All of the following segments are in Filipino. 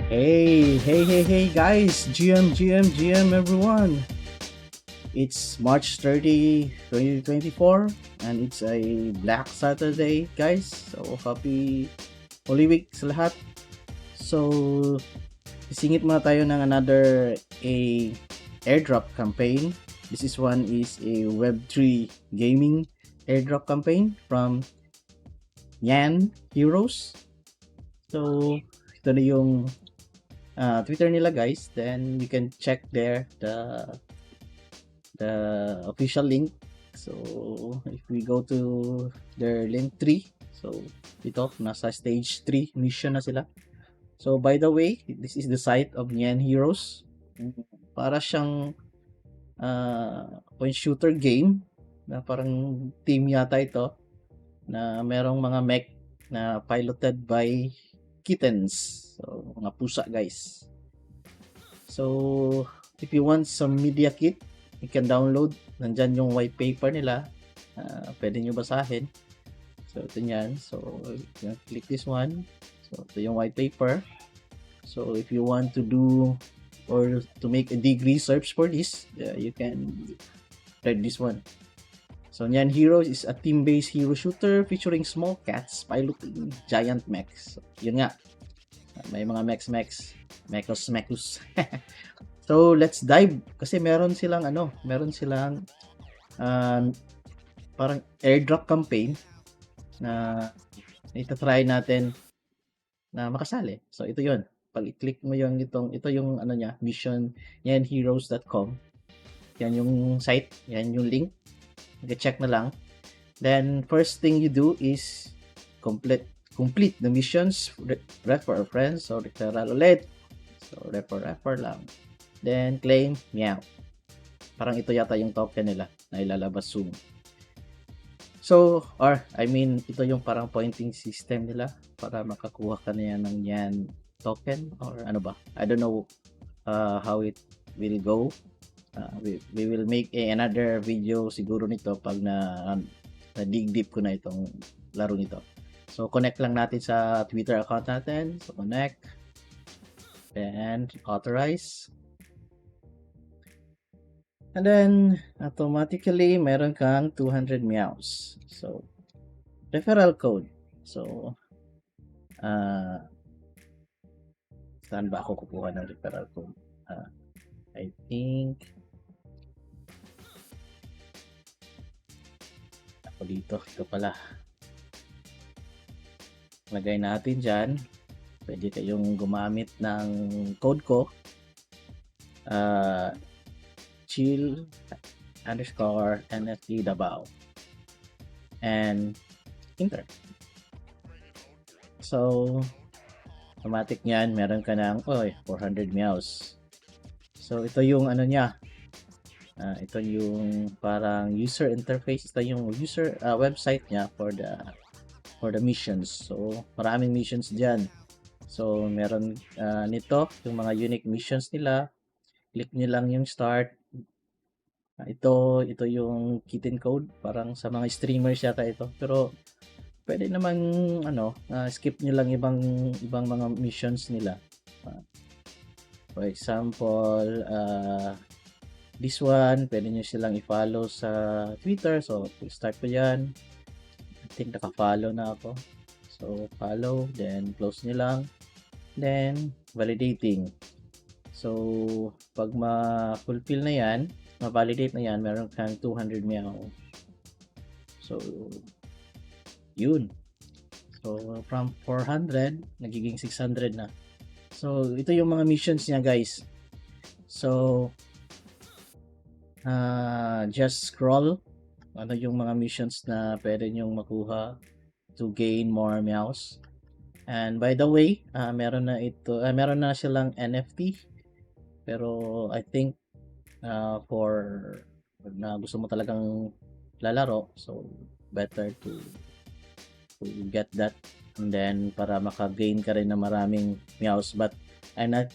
Hey guys, GM everyone. It's March 30, 2024 and it's a Black Saturday, guys. So happy Holy Week sa lahat. So singit muna tayo ng another a airdrop campaign. One is a Web3 gaming airdrop campaign from Yan Heroes. So ito na yung Twitter nila, guys. Then you can check there the official link. So if we go to their link tree, so ito nasa stage 3 mission na sila. So by the way, this is the site of Nyan Heroes. Para siyang point shooter game na parang team yata ito na merong mga mech na piloted by kittens. So mga pusa, guys. So if you want some media kit, you can download. Nandyan yung white paper nila. Pwede nyo basahin. So ito yan. So you can click this one. So ito yung white paper. So if you want to do or to make a dig research for this, you can read this one. So Nyan Heroes is a team-based hero shooter featuring small cats piloting giant mechs. So, yun nga. May mga mechos. So let's dive kasi meron silang parang airdrop campaign na ita-try natin na makasali. So ito 'yon. Pag i-click mo yung ito yung niya, mission yanheroes.com. Yan yung site, yan yung link. I-check na lang. Then first thing you do is complete the missions, refer friends, so referral ulit. So refer lang. Then claim meow. Parang ito yata yung token nila na ilalabas soon. So, ito yung parang pointing system nila para makakuha ka na yan ng yan token or ano ba? I don't know how it will go. We will make another video siguro nito pag na dig deep ko na itong laro nito. So, connect lang natin sa Twitter account natin. So, connect. And authorize. And then, automatically, meron kang 200 meows. So, referral code. So, saan ba ako kukuha ng referral code? I think, ako dito. Ito pala. Lagay natin dyan. Pwede kayong gumamit ng code ko. Chill _NFT Davao and enter. So automatic niyan, meron ka ng 400 meows. So ito yung niya. Ito yung parang user interface. Ito yung user website niya for the missions. So maraming missions diyan. So meron nito yung mga unique missions nila. Click niyo lang yung start. Ito yung kitten code, parang sa mga streamers yata ito, pero pwede naman skip niyo lang ibang mga missions nila. For example, this one pwede niyo silang i-follow sa Twitter. So start ko yan. I think naka-follow na ako. So follow, then close niyo lang, then validating. So pag ma-fulfill na yan, ma-validate na yan, meron kang 200 meow. So, yun. So, from 400, nagiging 600 na. So, ito yung mga missions niya, guys. So, just scroll. Ano yung mga missions na pwede nyong makuha to gain more meows. And by the way, meron na silang NFT. Pero, I think, for na gusto mo talagang lalaro, so better to get that, and then para maka-gain ka rin ng maraming meows. But I'm not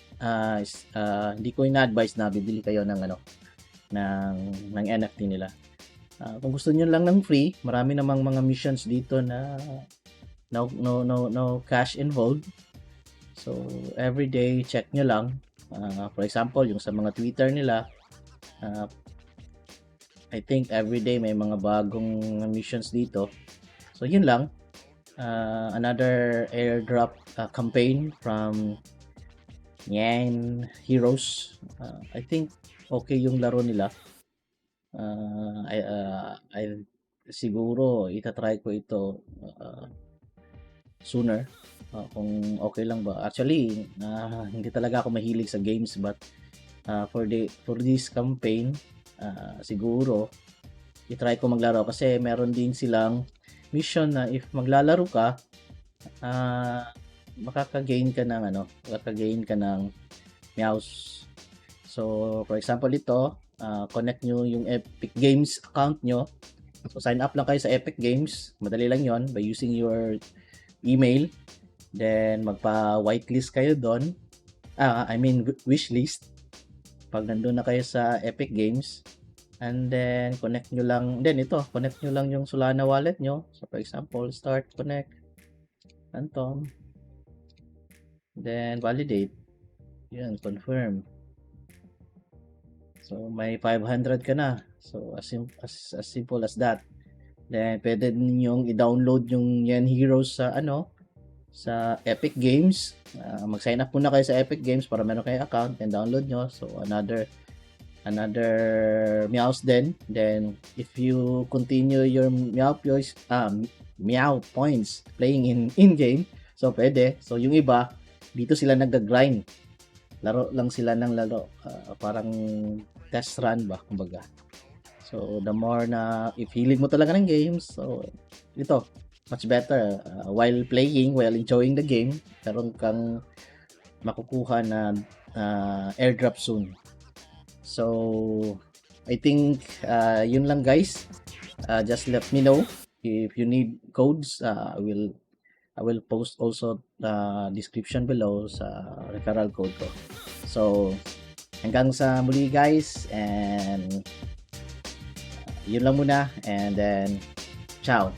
hindi ko ina-advise na bibili kayo ng ng NFT nila. Kung gusto niyo lang ng free, marami namang mga missions dito na no cash involved. So, everyday check nyo lang. For example, yung sa mga Twitter nila, I think everyday may mga bagong missions dito. So, yun lang. Another airdrop campaign from Nyan Heroes. I think okay yung laro nila. I siguro itatry ko ito sooner kung okay lang ba. Actually, hindi talaga ako mahilig sa games, but for this campaign, siguro i-try ko maglaro kasi meron din silang mission na if maglalaro ka, makaka-gain ka ng meows. So, for example, ito, connect nyo yung Epic Games account nyo. So, sign up lang kayo sa Epic Games. Madali lang yon by using your email. Then, magpa-whitelist kayo doon. Wishlist. Pag nandun na kayo sa Epic Games. And then, connect nyo lang yung Solana wallet nyo. So, for example, start, connect, Phantom. Then, validate. Yan, confirm. So, may 500 ka na. So, as simple as that. Then, pwede ninyong i-download yung Yen Heroes sa Epic Games. Mag-sign up muna kayo sa Epic Games para meron kayo account and download nyo. So, another meows din. Then, if you continue your meow points playing in-game, so, pwede. So, yung iba, dito sila nag-grind. Laro lang sila ng laro. Parang test run ba, kumbaga. So, the more na if hilig mo talaga ng games, so, ito, much better. While playing, while enjoying the game, karon kang makukuha na airdrop soon. So, I think, yun lang guys. Just let me know if you need codes. I will post also the description below sa referral code ko. So, hanggang sa muli guys, and yun lang muna, and then ciao.